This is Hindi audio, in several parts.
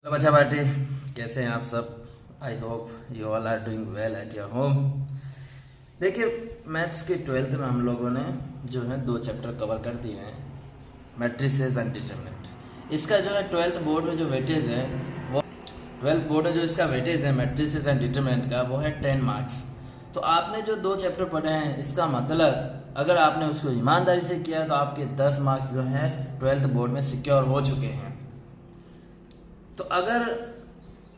तो बच्चा पार्टी कैसे हैं आप सब। I hope you all are doing well at your home. देखिए मैथ्स के 12th में हम लोगों ने जो है 2 चैप्टर कवर कर दिए हैं, मैट्रिसेस एंड डिटरमिनेंट। इसका जो है 12th बोर्ड में जो वेटेज है वो 12th बोर्ड में जो इसका वेटेज है मैट्रिसेस एंड डिटरमिनेंट का, वो है 10 मार्क्स। तो आपने जो 2 चैप्टर पढ़े हैं, इसका मतलब अगर आपने उसको ईमानदारी से किया तो आपके 10 मार्क्स जो हैं 12th बोर्ड में सिक्योर हो चुके हैं। तो अगर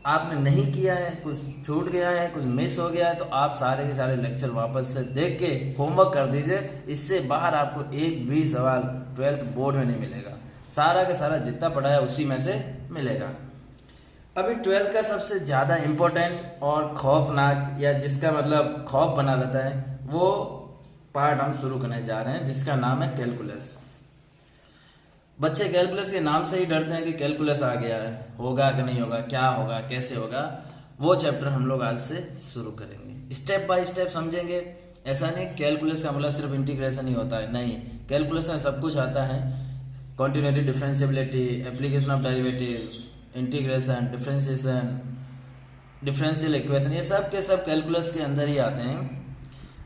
आपने नहीं किया है, कुछ छूट गया है, कुछ मिस हो गया है, तो आप सारे के सारे लेक्चर वापस से देख के होमवर्क कर दीजिए। इससे बाहर आपको एक भी सवाल 12th बोर्ड में नहीं मिलेगा, सारा का सारा जितना पढ़ा है उसी में से मिलेगा। अभी 12th का सबसे ज़्यादा इम्पोर्टेंट और खौफनाक, या जिसका मतलब खौफ बना रहता है, वो पार्ट हम शुरू करने जा रहे हैं, जिसका नाम है कैलकुलस। बच्चे कैलकुलस के नाम से ही डरते हैं कि कैलकुलस आ गया है, होगा कि नहीं होगा, क्या होगा, कैसे होगा। वो चैप्टर हम लोग आज से शुरू करेंगे, स्टेप बाय स्टेप समझेंगे। ऐसा नहीं कैलकुलस का मतलब सिर्फ इंटीग्रेशन ही होता है, नहीं, कैलकुलस में सब कुछ आता है। Continuity, differentiability, application of derivatives, integration, differentiation, differential equation, ये सब के सब कैलकुलस के अंदर ही आते हैं।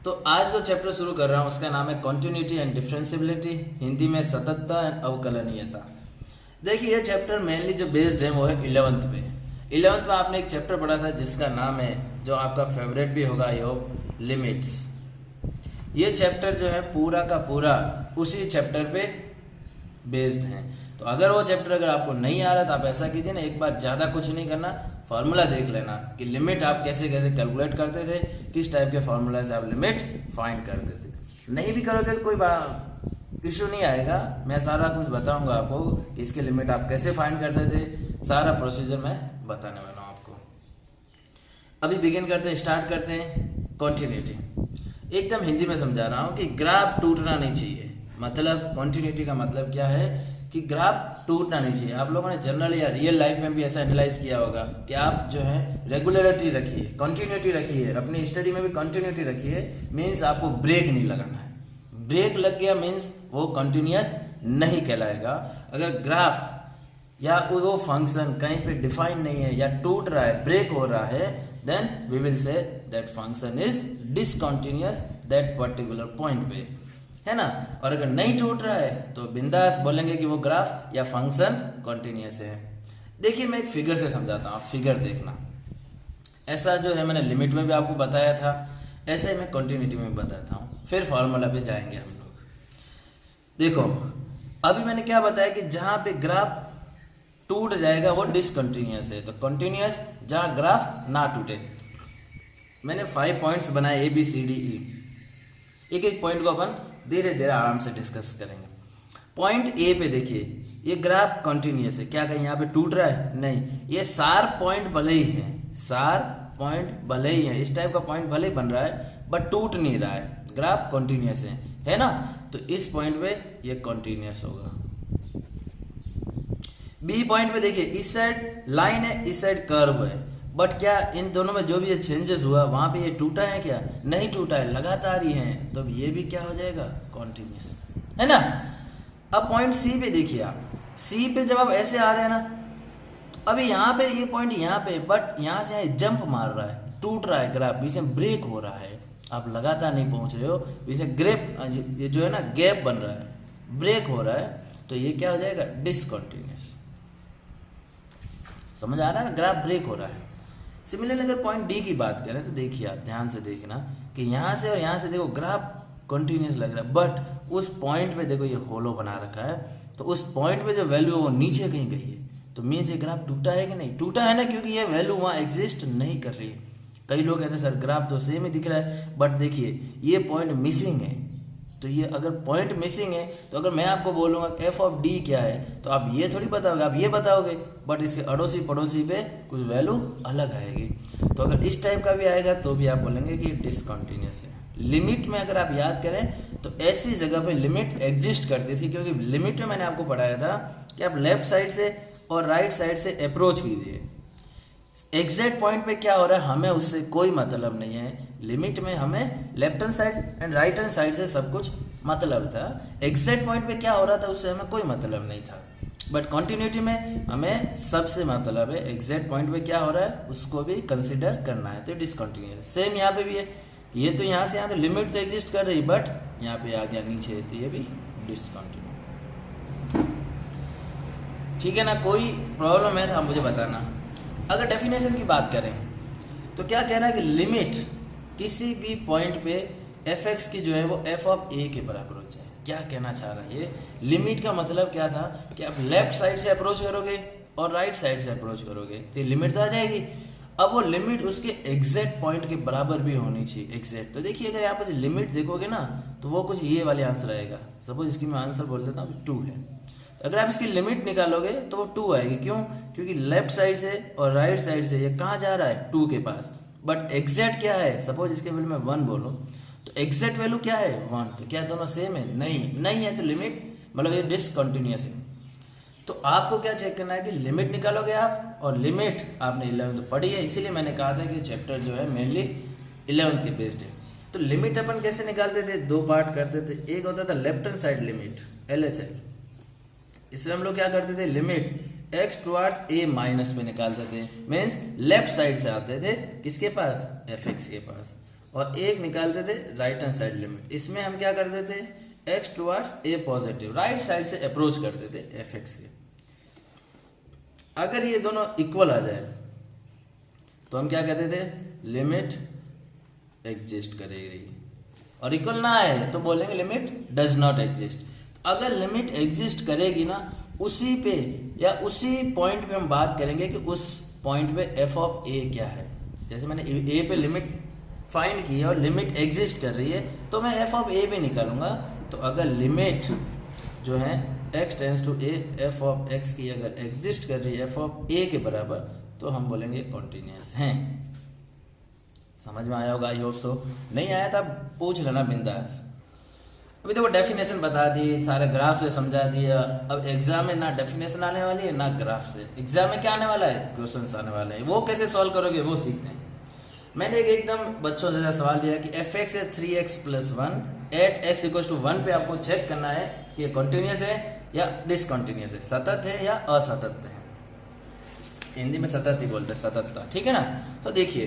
तो आज जो चैप्टर शुरू कर रहा हूँ उसका नाम है कॉन्टिन्यूटी एंड डिफरेंशिएबिलिटी, हिंदी में सततता एंड अवकलनीयता। देखिए ये चैप्टर मेनली जो बेस्ड है वो है 11th पे। 11th में आपने एक चैप्टर पढ़ा था जिसका नाम है, जो आपका फेवरेट भी होगा, योग लिमिट्स। ये चैप्टर जो है पूरा का पूरा उसी चैप्टर पे बेस्ड है। तो अगर वो चैप्टर अगर आपको नहीं आ रहा तो आप ऐसा कीजिए ना, एक बार ज़्यादा कुछ नहीं करना, फार्मूला देख लेना कि लिमिट आप कैसे कैसे कैलकुलेट करते थे, किस टाइप के फार्मूला से आप लिमिट फाइंड करते थे। नहीं भी करोगे तो कोई इशू नहीं आएगा, मैं सारा कुछ बताऊंगा आपको कि इसके लिमिट आप कैसे फाइंड करते थे, सारा प्रोसीजर मैं बताने वाला हूँ आपको। अभी बिगिन करते हैं, स्टार्ट करते हैं। कॉन्टिन्यूटी एकदम हिंदी में समझा रहा हूँ कि ग्राफ टूटना नहीं चाहिए। मतलब कॉन्टिन्यूटी का मतलब क्या है कि ग्राफ टूटना नहीं चाहिए। आप लोगों ने जनरल या रियल लाइफ में भी ऐसा एनालाइज किया होगा कि आप जो है रेगुलरिटी रखिए, कंटिन्यूटी रखिए, अपनी स्टडी में भी कंटिन्यूटी रखिए। मीन्स आपको ब्रेक नहीं लगाना है। ब्रेक लग गया मीन्स वो कंटिन्यूस नहीं कहलाएगा। अगर ग्राफ या वो फंक्शन कहीं पे डिफाइन नहीं है या टूट रहा है, ब्रेक हो रहा है, then we will say that function is discontinuous that particular point पे, है ना। और अगर नहीं टूट रहा है तो बिंदास बोलेंगे कि वो ग्राफ या फंक्शन कॉन्टिन्यूस है। देखिए मैं एक फिगर से समझाता हूँ, फिगर देखना। ऐसा जो है मैंने लिमिट में भी आपको बताया था, ऐसे ही मैं कॉन्टिन्यूटी में भी बताता हूँ। फिर फॉर्मूला पे जाएंगे हम लोग। देखो अभी मैंने क्या बताया कि जहाँ पे ग्राफ टूट जाएगा वो डिसकंटिन्यूअस है। तो कंटिन्यूअस जहाँ ग्राफ ना टूटे। मैंने 5 पॉइंट्स बनाए, ABCDE। एक एक पॉइंट को अपन धीरे धीरे आराम से डिस्कस करेंगे। पॉइंट ए पे देखिए, ये ग्राफ कंटिन्यूअस है, क्या कहीं यहाँ पे टूट रहा है? नहीं। ये शार्प पॉइंट भले ही है, शार्प पॉइंट भले ही है, इस टाइप का पॉइंट भले ही बन रहा है बट टूट नहीं रहा है, ग्राफ कंटिन्यूअस है ना। तो इस पॉइंट पे ये कंटिन्यूअस होगा। बी पॉइंट पे देखिए, इस साइड लाइन है, इस साइड कर्व है, बट क्या इन दोनों में जो भी ये चेंजेस हुआ वहां पे ये टूटा है? क्या नहीं टूटा है, लगातार ही है। तो अब ये भी क्या हो जाएगा? कॉन्टिन्यूस, है ना। अब पॉइंट सी पे देखिए, आप सी पे जब आप ऐसे आ रहे हैं ना, तो अभी यहाँ पे ये पॉइंट यहाँ पे, बट यहाँ से यहाँ जंप मार रहा है, टूट रहा है ग्राफ, बीच में ब्रेक हो रहा है, आप लगातार नहीं पहुंच रहे हो, बीच में ग्रेप, ये जो है ना गैप बन रहा है, ब्रेक हो रहा है, तो ये क्या हो जाएगा? डिसकंटिन्यूस। समझ आ रहा है ना, ग्राफ ब्रेक हो रहा है। सिमिलरली अगर पॉइंट डी की बात करें तो देखिए, आप ध्यान से देखना कि यहाँ से और यहाँ से देखो ग्राफ कंटिन्यूस लग रहा है, बट उस पॉइंट पे देखो ये होलो बना रखा है, तो उस पॉइंट पे जो वैल्यू है वो नीचे कहीं गई है। तो मीन्स ये ग्राफ टूटा है कि नहीं? टूटा है ना, क्योंकि ये वैल्यू वहाँ एग्जिस्ट नहीं कर रही है। कई लोग कहते हैं सर ग्राफ तो सेम ही दिख रहा है, बट देखिए ये पॉइंट मिसिंग है। तो ये अगर पॉइंट मिसिंग है, तो अगर मैं आपको बोलूँगा एफ ऑफ डी क्या है, तो आप ये थोड़ी बताओगे, आप ये बताओगे, बट इसके अड़ोसी पड़ोसी पे कुछ वैल्यू अलग आएगी। तो अगर इस टाइप का भी आएगा तो भी आप बोलेंगे कि डिसकंटिन्यूअस है। लिमिट में अगर आप याद करें तो ऐसी जगह पे लिमिट एग्जिस्ट करती थी, क्योंकि लिमिट में मैंने आपको पढ़ाया था कि आप लेफ्ट साइड से और राइट साइड से अप्रोच कीजिए। एग्जैक्ट पॉइंट पे क्या हो रहा है हमें उससे कोई मतलब नहीं है। लिमिट में हमें left hand side and right hand side से सब कुछ मतलब था। एग्जैक्ट पॉइंट पे क्या हो रहा था उससे हमें कोई मतलब नहीं था। बट कॉन्टिन्यूटी में हमें सबसे मतलब है एग्जैक्ट पॉइंट पे क्या हो रहा है उसको भी कंसिडर करना है, तो डिसकंटिन्यूस। सेम यहाँ पे भी है, ये तो यहाँ से यहाँ तो लिमिट तो एग्जिस्ट कर रही, बट यहाँ पे आ गया नीचे तो ये भी डिसकंटिन्यू। ठीक है ना, कोई प्रॉब्लम है तो आप मुझे बताना। अगर डेफिनेशन की बात करें तो क्या कह रहा है कि लिमिट किसी भी पॉइंट पे एफ एक्स की जो है वो एफ ऑफ ए के बराबर हो जाए। क्या कहना चाह रहा है ये? लिमिट का मतलब क्या था कि आप लेफ्ट साइड से अप्रोच करोगे और राइट साइड से अप्रोच करोगे तो ये लिमिट तो आ जाएगी। अब वो लिमिट उसके एग्जैक्ट पॉइंट के बराबर भी होनी चाहिए, एग्जैक्ट। तो देखिए अगर यहाँ पर लिमिट देखोगे ना तो वो कुछ ये वाले आंसर आएगा। सपोज इसकी मैं आंसर बोल देता हूँ 2 है, अगर आप इसकी लिमिट निकालोगे तो वो 2 आएगी। क्यों? क्योंकि लेफ्ट साइड से और राइट साइड से ये कहाँ जा रहा है? 2 के पास। बट एग्जैक्ट क्या है? सपोज इसके वैल्यू में 1 बोलूँ तो एग्जैक्ट वैल्यू क्या है? 1। तो क्या दोनों सेम है? नहीं है, तो लिमिट मतलब ये डिसकंटिन्यूअस है। तो आपको क्या चेक करना है कि लिमिट निकालोगे आप, और लिमिट आपने 11th पढ़ी है, इसीलिए मैंने कहा था कि चैप्टर जो है मेनली 11th के बेस्ड है। तो लिमिट अपन कैसे निकालते थे? 2 पार्ट करते थे। एक होता था left hand side limit LHL, इसमें हम लोग क्या करते थे? Limit x towards a minus पे निकालते थे, मीन्स लेफ्ट साइड से आते थे किसके पास? fx के पास। और एक निकालते थे राइट हैंड साइड लिमिट, इसमें हम क्या करते थे? x towards a positive, right side से अप्रोच करते थे fx के। अगर ये दोनों इक्वल आ जाए तो हम क्या कहते थे? लिमिट एग्जिस्ट करेगी। और इक्वल ना आए तो बोलेंगे लिमिट डज नॉट एग्जिस्ट। अगर लिमिट एग्जिस्ट करेगी ना, उसी पे या उसी पॉइंट पे हम बात करेंगे कि उस पॉइंट पे एफ ऑफ ए क्या है। जैसे मैंने ए पे लिमिट फाइंड की है और लिमिट एग्जिस्ट कर रही है तो मैं एफ ऑफ ए भी निकालूंगा। तो अगर लिमिट जो है x tends to a f of x की अगर एग्जिस्ट कर रही है एफ ऑफ ए के बराबर तो हम बोलेंगे कॉन्टिन्यूअस है। समझ में आया होगा, आई होप सो। नहीं आया तो आप पूछ लेना बिंदास। अभी देखो डेफिनेशन बता दी, सारे ग्राफ से समझा दिया। अब एग्जाम में ना डेफिनेशन आने वाली है ना ग्राफ से। एग्जाम में क्या आने वाला है? क्वेश्चंस आने वाले हैं। वो कैसे सॉल्व करोगे वो सीखते हैं। मैंने एकदम बच्चों से सवाल लिया कि एफ एक्स है 3x + 1 एट x = 1 पे आपको चेक करना है कि ये कॉन्टिन्यूस है या डिसकॉन्टिन्यूस है, सतत है या असतत है। हिंदी में सतत ही बोलते हैं, सततता। ठीक है ना। तो देखिए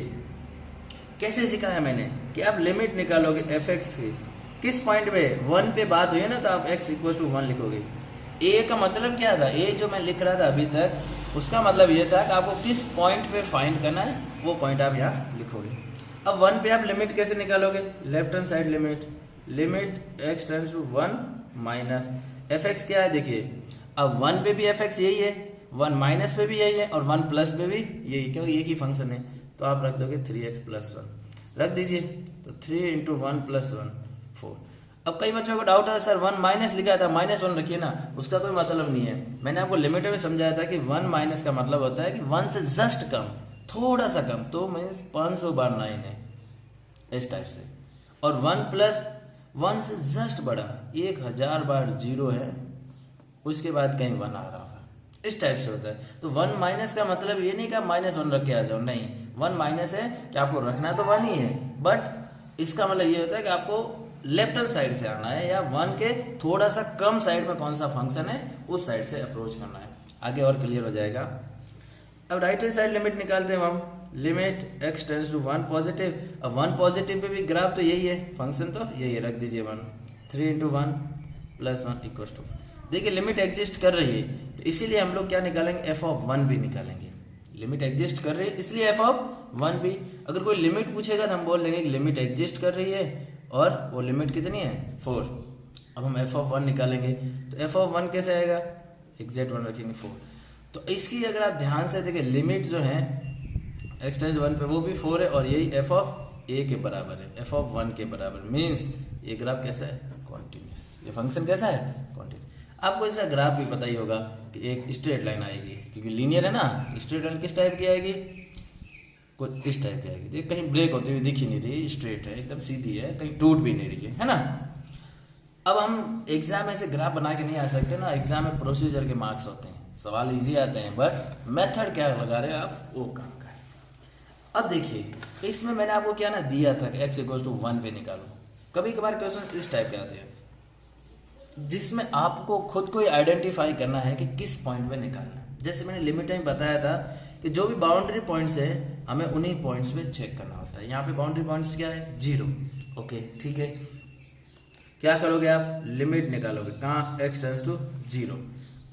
कैसे सिखाया मैंने कि आप लिमिट निकालोगे एफ एक्स की किस पॉइंट पे? 1 पे बात हुई है ना, तो आप x = 1 लिखोगे। a का मतलब क्या था? a जो मैं लिख रहा था अभी तक उसका मतलब ये था कि आपको किस पॉइंट पे फाइंड करना है, वो पॉइंट आप यहाँ लिखोगे। अब 1 पे आप लिमिट कैसे निकालोगे? Left hand side limit x tends to 1 minus fx क्या है? देखिए अब 1 पे भी fx यही है, 1 माइनस पे भी यही है और 1 प्लस पे भी यही, क्योंकि एक ही फंक्शन है। तो आप रख दोगे 3x + 1 रख दीजिए। तो 3 × 1 + 1 4। अब कई बच्चों को डाउट है सर 1 माइनस लिखा था, -1 रखिए ना, उसका कोई मतलब नहीं है। मैंने आपको लिमिट में समझाया था कि 1 माइनस का मतलब होता है कि 1 से जस्ट कम, थोड़ा सा कम, तो मीन्स 500 बार 9 है इस टाइप से। और 1 + 1 से जस्ट बड़ा 1000 बार 0 है, उसके बाद कहीं 1 आ रहा होगा, इस टाइप से होता है। तो 1 माइनस का मतलब ये नहीं कि आप -1 रख के आ जाओ, नहीं। 1 माइनस है कि आपको रखना तो 1 ही है, बट इसका मतलब ये होता है कि आपको लेफ्ट हैंड साइड से आना है या 1 के थोड़ा सा कम साइड में कौन सा फंक्शन है उस साइड से अप्रोच करना है। आगे और क्लियर हो जाएगा। अब राइट हैंड साइड लिमिट निकालते हैं हम। Limit x tends to 1 positive. अब 1 पॉजिटिव पे भी ग्राफ तो यही है, फंक्शन तो यही है, रख दीजिए 1। 3 × 1 + 1 = 2। देखिए लिमिट एग्जिस्ट कर रही है तो इसीलिए हम लोग क्या निकालेंगे? एफ ऑफ 1 भी निकालेंगे। लिमिट एग्जिस्ट कर रही है इसलिए एफ ऑफ 1 भी। अगर कोई लिमिट पूछेगा तो हम बोल लेंगे कि लिमिट एग्जिस्ट कर रही है और वो लिमिट कितनी है? 4। अब हम एफ ऑफ 1 निकालेंगे तो एफ ऑफ 1 कैसे आएगा? एग्जैक्ट 1 रखेंगे 4। तो इसकी अगर आप ध्यान से देखें लिमिट जो है x टेंड्स 1 पे वो भी 4 है और यही एफ ऑफ a के बराबर है, एफ ऑफ 1 के बराबर। मीन्स ये ग्राफ कैसा है? कॉन्टिन्यूस। ये फंक्शन कैसा है? कॉन्टिन्यूस। आपको इसका ग्राफ भी पता ही होगा कि एक स्ट्रेट लाइन आएगी, क्योंकि लीनियर है ना। स्ट्रेट लाइन किस टाइप की आएगी? कुछ इस टाइप की आएगी। देखिए कहीं ब्रेक होती हुई दिख ही नहीं रही, स्ट्रेट है, एकदम सीधी है, कहीं टूट भी नहीं रही है ना। अब हम एग्जाम में से ग्राफ बना के नहीं आ सकते ना, एग्जाम में प्रोसीजर के मार्क्स होते हैं, सवाल इजी आते हैं, बट मेथड क्या लगा रहे हो आप वो काम का है। अब देखिए इसमें मैंने आपको क्या ना दिया था कि x = 1 पे निकालो। कभी कभार क्वेश्चन इस टाइप के आते हैं जिसमें आपको खुद को आइडेंटिफाई करना है कि किस पॉइंट पे निकालना है। जैसे मैंने लिमिट में बताया था कि जो भी बाउंड्री पॉइंट्स है हमें उन्हीं पॉइंट्स पे चेक करना होता है। यहाँ पे बाउंड्री पॉइंट्स क्या है, 0। ओके ठीक है, क्या करोगे आप, लिमिट निकालोगे कहाँ, x टेंस टू 0।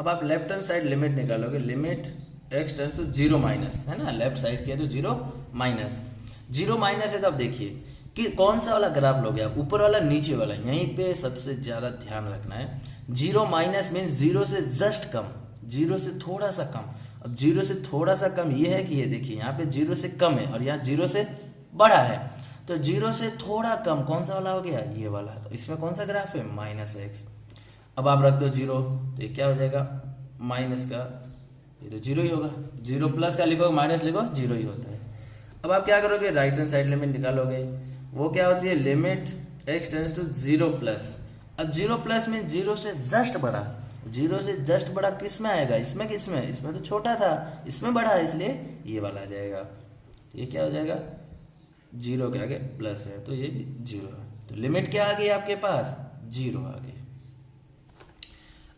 अब आप लेफ्ट हैंड साइड लिमिट निकालोगे, limit x tends to 0 minus, है ना, लेफ्ट साइड किया तो 0 माइनस, 0 माइनस है। तो अब देखिए कि कौन सा वाला ग्राफ लोगे आप, ऊपर वाला नीचे वाला, यहीं पे सबसे ज़्यादा ध्यान रखना है। 0 माइनस मीन्स 0 से जस्ट कम, 0 से थोड़ा सा कम। अब 0 से थोड़ा सा कम ये है कि ये देखिए यहाँ पे 0 से कम है और यहाँ 0 से बड़ा है। तो 0 से थोड़ा कम कौन सा वाला हो गया, ये वाला। तो इसमें कौन सा ग्राफ है, -x। अब आप रख दो 0, तो ये क्या हो जाएगा, माइनस का, ये तो 0 ही होगा। 0 प्लस का लिखो माइनस लिखो, 0 ही होता है। अब आप क्या करोगे, राइट हैंड साइड लिमिट निकालोगे, वो क्या होती है, limit x tends to 0 plus. अब 0 प्लस में 0 से जस्ट बड़ा, 0 से जस्ट बड़ा किस में आएगा, इसमें, किसमें, इसमें तो छोटा था, इसमें बड़ा है, इसलिए ये वाला आ जाएगा। ये क्या हो जाएगा, 0 के आगे प्लस है तो ये भी 0 है। तो लिमिट क्या आ गई आपके पास, 0 आ गई।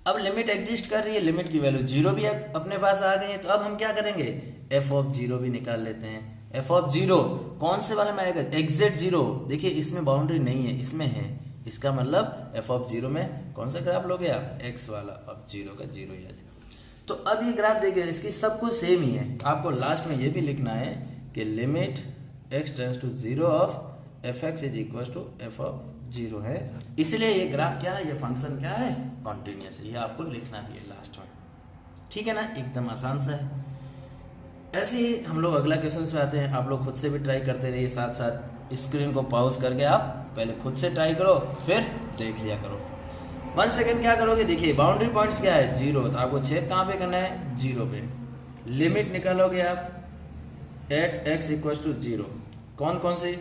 अब लिमिट एग्जिस्ट कर रही है, लिमिट की वैल्यू 0 भी अपने पास आ गई है। तो अब हम क्या करेंगे, f ऑफ 0 भी निकाल लेते हैं। f ऑफ 0 कौन से वाले में आएगा, एग्जैक्ट 0। देखिए इसमें बाउंड्री नहीं है, इसमें है, इसका मतलब f ऑफ 0 में कौन सा ग्राफ लोगे आप, x वाला। अब 0 का 0 ही आ जाएगा। तो अब ये ग्राफ देखिए, इसकी सब कुछ सेम ही है। आपको लास्ट में ये भी लिखना है कि limit x tends to 0 of fx is equal to f of 0 है। इसलिए ये ग्राफ क्या है, ये फंक्शन क्या है, कॉन्टिन्यूस है। ये आपको लिखना भी है लास्ट में, ठीक है ना, एकदम आसान सा है। ऐसे ही हम लोग अगला क्वेश्चन पे आते हैं। आप लोग खुद से भी ट्राई करते रहिए, साथ साथ स्क्रीन को पॉज करके आप पहले खुद से ट्राई करो, फिर देख लिया करो। 1 सेकेंड क्या करोगे, देखिए बाउंड्री पॉइंट्स क्या है, 0। तो आपको चेक कहाँ पे करना है, 0 पे। लिमिट निकालोगे आप एट x इक्वल टू 0, कौन कौन सी,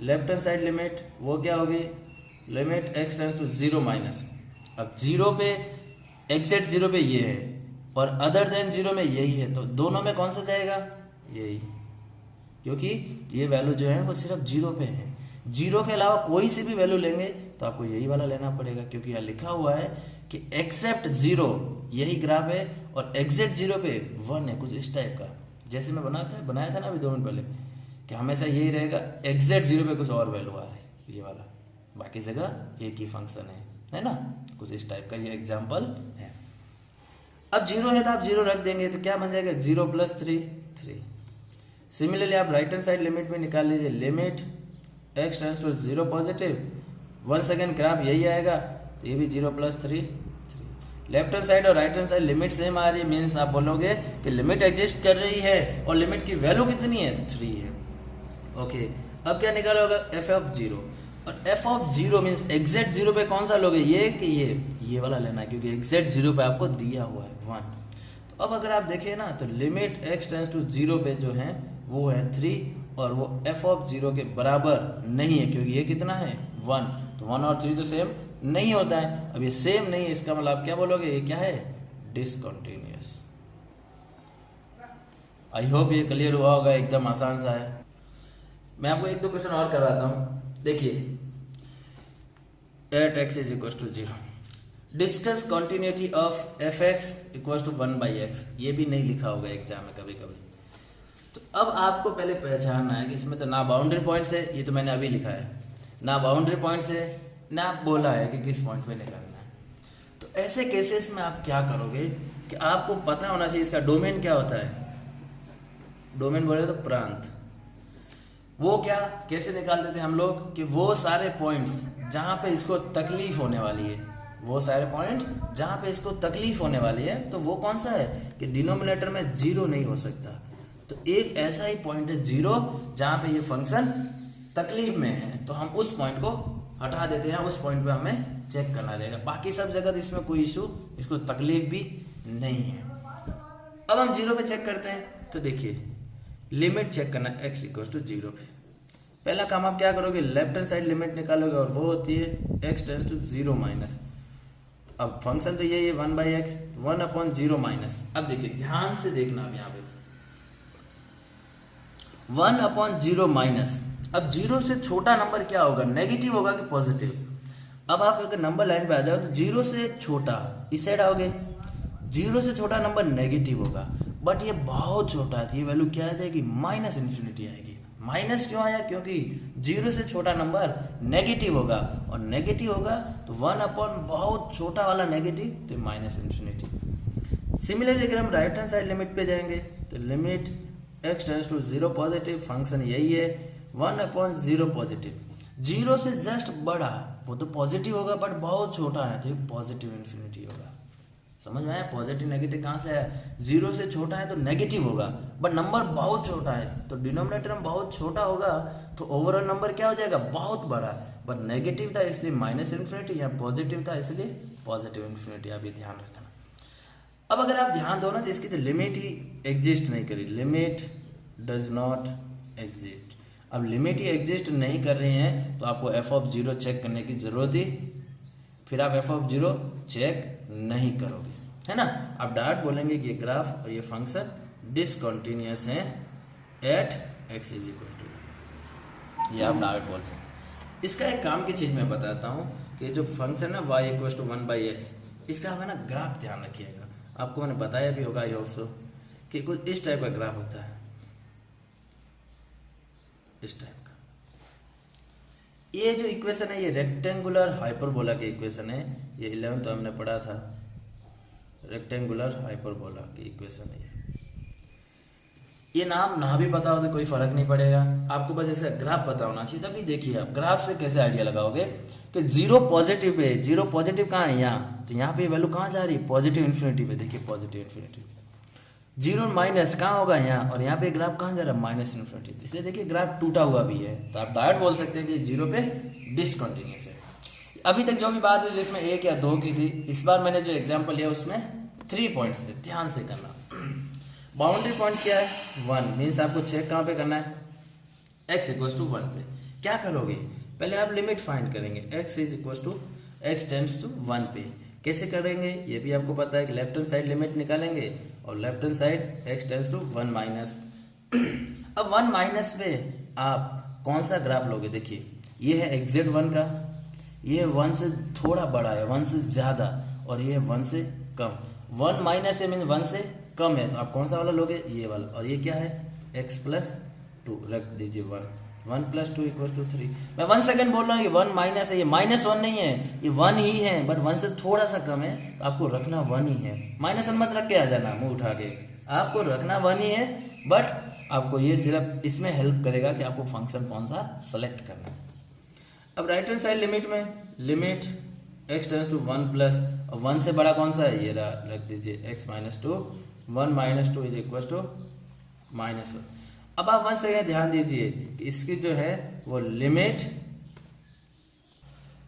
लेफ्ट हैंड साइड लिमिट, वो क्या होगी, limit x tends to 0 minus. अब 0 पे, एग्जैक्ट 0 पे ये है और अदर देन 0 में यही है, तो दोनों में कौन सा जाएगा, यही, क्योंकि ये वैल्यू जो है वो सिर्फ 0 पे है। 0 के अलावा कोई सी भी वैल्यू लेंगे तो आपको यही वाला लेना पड़ेगा, क्योंकि यहाँ लिखा हुआ है कि एक्सेप्ट 0 यही ग्राफ है और एग्जैक्ट 0 पे 1 है, कुछ इस टाइप का। जैसे मैं बनाया था ना अभी 2 मिनट पहले कि हमेशा यही रहेगा, एग्जैक्ट 0 पे कुछ और वैल्यू आ रही है, ये वाला, बाकी जगह एक ही फंक्शन है ना, कुछ इस टाइप का ये एग्जाम्पल है। अब 0 है तो आप 0 रख देंगे, तो क्या बन जाएगा, 0 प्लस 3, 3। सिमिलरली आप राइट हैंड साइड लिमिट में निकाल लीजिए, limit x tends to 0 positive. 1 second graph यही आएगा, तो ये भी 0 प्लस 3, 3। लेफ्ट हैंड साइड और right hand side limit same आ रही है, मीन्स आप बोलोगे कि लिमिट एग्जिस्ट कर रही है और लिमिट की वैल्यू कितनी है, 3 है। ओके, अब क्या निकाला होगा, f ऑफ 0। और f ऑफ 0 मीन्स एग्जैक्ट 0 पे कौन सा लोगे, ये कि ये वाला लेना है, क्योंकि एग्जैक्ट 0 पे आपको दिया हुआ है 1। तो अब अगर आप देखिए ना, तो लिमिट x टेंस टू 0 पे जो है वो है 3 और वो f ऑफ 0 के बराबर नहीं है, क्योंकि ये कितना है, 1। तो 1 और 3 तो सेम नहीं होता है। अब ये सेम नहीं है, इसका मतलब आप क्या बोलोगे, ये क्या है, डिसकंटिन्यूअस। आई होप ये क्लियर हुआ होगा, एकदम आसान सा है। मैं आपको 1-2 क्वेश्चन और करवाता हूँ। देखिए, at x is equal to 0, discuss continuity of fx equal to 1/x। ये भी नहीं लिखा होगा एग्जाम में कभी कभी। तो अब आपको पहले पहचानना है कि इसमें तो ना बाउंड्री पॉइंट्स है, ये तो मैंने अभी लिखा है, ना बाउंड्री पॉइंट्स है, ना बोला है कि किस पॉइंट पे निकालना है। तो ऐसे केसेस में आप क्या करोगे कि आपको पता होना चाहिए इसका डोमेन क्या होता है। डोमेन बोले तो प्रांत। वो क्या, कैसे निकालते थे हम लोग कि वो सारे पॉइंट्स जहाँ पे इसको तकलीफ होने वाली है, वो सारे पॉइंट जहाँ पे इसको तकलीफ होने वाली है, तो वो कौन सा है कि डिनोमिनेटर में 0 नहीं हो सकता। तो एक ऐसा ही पॉइंट है 0 जहाँ पे ये फंक्शन तकलीफ में है, तो हम उस पॉइंट को हटा देते हैं, उस पॉइंट पे हमें चेक करना रहेगा। बाकी सब जगह तो इसमें कोई इशू, इसको तकलीफ भी नहीं है। अब हम 0 पे चेक करते हैं, तो देखिए लिमिट चेक करना x इक्वल टू 0 पे। पहला काम आप क्या करोगे, लेफ्ट हैंड साइड लिमिट निकालोगे और वो होती है x टेंस टू 0 माइनस। अब फंक्शन तो यही है 1/x, 1/0 माइनस। अब देखिए ध्यान से देखना, अब यहाँ पे 1/0 माइनस। अब 0 से छोटा नंबर क्या होगा, नेगेटिव होगा कि पॉजिटिव। अब आप अगर नंबर लाइन पे आ जाओ तो 0 से छोटा इस साइड आओगे, 0 से छोटा नंबर नेगेटिव होगा, बट ये बहुत छोटा है तो ये वैल्यू क्या आ जाएगी, माइनस इन्फिनिटी आएगी। माइनस क्यों आया, क्योंकि 0 से छोटा नंबर नेगेटिव होगा, और नेगेटिव होगा तो 1 अपॉन बहुत छोटा वाला नेगेटिव तो माइनस इन्फिनिटी। सिमिलरली अगर हम राइट हैंड साइड लिमिट पे जाएंगे तो limit x tends to 0 positive, function यही है 1 अपॉन 0 पॉजिटिव। 0 से जस्ट बड़ा वो तो पॉजिटिव होगा, बट बहुत छोटा है तो ये पॉजिटिव इन्फिनिटी होगा। समझ में आया, पॉजिटिव नेगेटिव कहाँ से आया, 0 से छोटा है तो नेगेटिव होगा, बट नंबर बहुत छोटा है तो डिनोमिनेटर में बहुत छोटा होगा तो ओवरऑल नंबर क्या हो जाएगा, बहुत बड़ा। बट नेगेटिव था इसलिए माइनस इन्फिनिटी, या पॉजिटिव था इसलिए पॉजिटिव इन्फिनिटी। आप ये ध्यान रखना। अब अगर आप ध्यान दो ना तो इसकी जो लिमिट ही एग्जिस्ट नहीं करी, लिमिट डज नॉट एग्जिस्ट। अब लिमिट ही एग्जिस्ट नहीं कर रही है तो आपको एफ ऑफ 0 चेक करने की जरूरत ही, फिर आप एफ ऑफ 0 चेक नहीं करोगे, है ना। आप डायरेक्ट बोलेंगे कि ये ग्राफ और ये फंक्शन डिसकंटिन्यूअस है at x is equal to, ये आप डायरेक्ट बोल सकते हैं। इसका एक काम की चीज़ मैं बताता हूँ कि जो फंक्शन है y इक्वल टू 1/x, इसका हमें ना ग्राफ ध्यान रखिएगा। आपको मैंने बताया भी होगा ये ऑल्सो कि कुछ इस टाइप का ग्राफ होता है, इस टाइप का। ये जो इक्वेशन है ये रेक्टेंगुलर हाइपरबोला की इक्वेशन है, ये 11th तो हमने पढ़ा था, रेक्टेंगुलर हाइपरबोला की इक्वेशन है। ये नाम ना भी पता हो तो कोई फर्क नहीं पड़ेगा, आपको बस इसका ग्राफ पता होना चाहिए। तभी देखिए आप ग्राफ से कैसे आइडिया लगाओगे कि 0 पॉजिटिव पे, 0 पॉजिटिव कहाँ है, यहाँ, तो यहाँ पे वैल्यू कहाँ जा रही है, पॉजिटिव इन्फिनिटी पे। देखिए पॉजिटिव इन्फिनिटी, 0 माइनस कहाँ होगा यहाँ, और यहाँ पे ग्राफ कहाँ जा रहा है, माइनस इन्फिनिटी। इसलिए देखिए ग्राफ टूटा हुआ भी है, तो आप डायरेक्ट बोल सकते हैं कि 0 पे डिसकंटिन्यूअस है। अभी तक जो भी बात हुई जिसमें 1 या 2 की थी, इस बार मैंने जो एग्जाम्पल लिया उसमें 3 पॉइंट्स थे, ध्यान से करना। बाउंड्री पॉइंट्स क्या है, 1 मीन्स आपको चेक कहाँ पे करना है, x इक्वल्स टू 1 पे। क्या करोगे, पहले आप लिमिट फाइंड करेंगे, x is equals to x tends to 1 पे। कैसे करेंगे ये भी आपको पता है कि लेफ्ट हैंड साइड लिमिट निकालेंगे और left hand side x tends to 1 minus. अब 1 माइनस पे आप कौन सा ग्राफ लोगे, देखिए ये है xz1 का, ये 1 से थोड़ा बड़ा है, 1 से ज़्यादा, और ये 1 से कम। 1 माइनस है मीन 1 से कम है, तो आप कौन सा वाला लोगे, ये वाला। और ये क्या है, x प्लस 2, रख दीजिए 1 प्लस 2 इक्वल्स टू 3। मैं 1 सेकेंड बोल रहा हूँ, ये 1 माइनस है, ये -1 नहीं है, ये 1 ही है, बट 1 से थोड़ा सा कम है, तो आपको रखना 1 ही है। -1 मत रख के आ जाना मुंह उठा के, आपको रखना 1 ही है, बट आपको ये सिर्फ इसमें हेल्प करेगा कि आपको फंक्शन कौन सा सेलेक्ट करना है। अब राइट हैंड साइड लिमिट में limit x tends to 1 plus, 1 से बड़ा कौन सा है, ये रख दीजिए x minus 2, 1 minus 2 is equal to -1। अब आप 1 सेकेंड ध्यान दीजिए कि इसकी जो है वो लिमिट,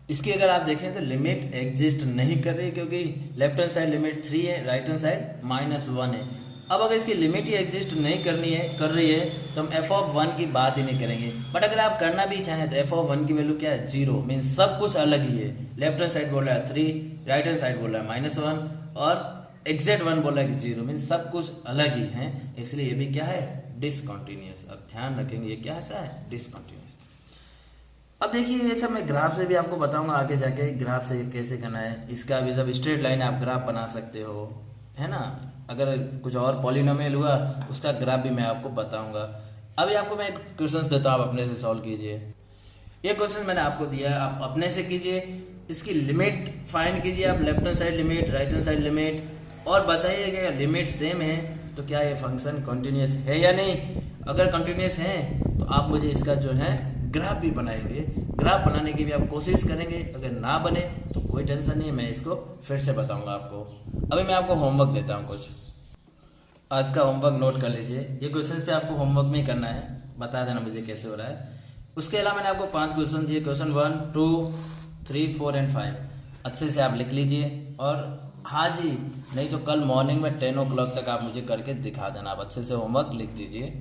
इसकी अगर आप देखें तो लिमिट एग्जिस्ट नहीं कर रही, क्योंकि लेफ्ट हैंड साइड लिमिट 3 है, राइट हैंड साइड -1 है। अब अगर इसकी लिमिट ही एग्जिस्ट नहीं कर रही है तो हम एफ ऑफ 1 की बात ही नहीं करेंगे। बट अगर आप करना भी चाहें तो एफ ऑफ 1 की वैल्यू क्या है, 0, मीन सब कुछ अलग ही है। लेफ्ट हैंड साइड बोल रहा है 3, राइट हैंड साइड बोल रहा है -1, और एग्जैक्ट 1 बोल रहा है कि 0, मीन सब कुछ अलग ही है, इसलिए ये भी क्या है, डिसकंटिन्यूअस। अब ध्यान रखेंगे ये क्या है, डिसकंटिन्यूअस। अब देखिए ये सब मैं ग्राफ से भी आपको बताऊंगा आगे जाके, ग्राफ से कैसे करना है। इसका भी सब स्ट्रेट लाइन आप ग्राफ बना सकते हो, है ना। अगर कुछ और पॉलिनोमियल हुआ उसका ग्राफ भी मैं आपको बताऊंगा। अभी आपको मैं क्वेश्चंस देता हूँ, आप अपने से सॉल्व कीजिए। ये क्वेश्चन मैंने आपको दिया है, आप अपने से कीजिए, इसकी लिमिट फाइंड कीजिए आप, left hand side limit, right hand side limit, और बताइए कि लिमिट सेम है तो क्या ये फंक्शन कंटिन्यूअस है या नहीं। अगर कंटिन्यूअस है तो आप मुझे इसका जो है ग्राफ भी बनाएंगे, ग्राफ बनाने की भी आप कोशिश करेंगे। अगर ना बने तो कोई टेंशन नहीं, मैं इसको फिर से बताऊंगा आपको। अभी मैं आपको होमवर्क देता हूँ, कुछ आज का होमवर्क नोट कर लीजिए। ये क्वेश्चंस पे आपको होमवर्क में ही करना है, बता देना मुझे कैसे हो रहा है। उसके अलावा मैंने आपको 5 क्वेश्चन दिए, क्वेश्चन 1, 2, 3, 4 एंड 5 अच्छे से आप लिख लीजिए। और हाँ जी, नहीं तो कल मॉर्निंग में 10 o'clock तक आप मुझे करके दिखा देना। आप अच्छे से होमवर्क लिख दीजिए।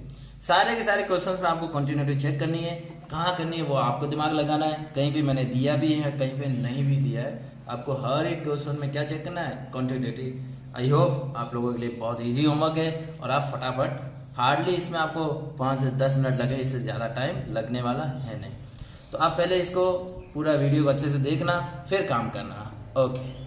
सारे के सारे क्वेश्चंस में आपको कंटिन्यूटी चेक करनी है, कहाँ करनी है वो आपको दिमाग लगाना है। कहीं पे मैंने दिया भी है, कहीं पे नहीं भी दिया है, आपको हर एक क्वेश्चन में क्या चेक करना है, कंटिन्यूटी। आई होप आप लोगों के लिए बहुत ईजी होमवर्क है और आप फटाफट, हार्डली इसमें आपको 5 से 10 मिनट लगे, इससे ज़्यादा टाइम लगने वाला है नहीं। तो आप पहले इसको पूरा वीडियो को अच्छे से देखना, फिर काम करना। ओके।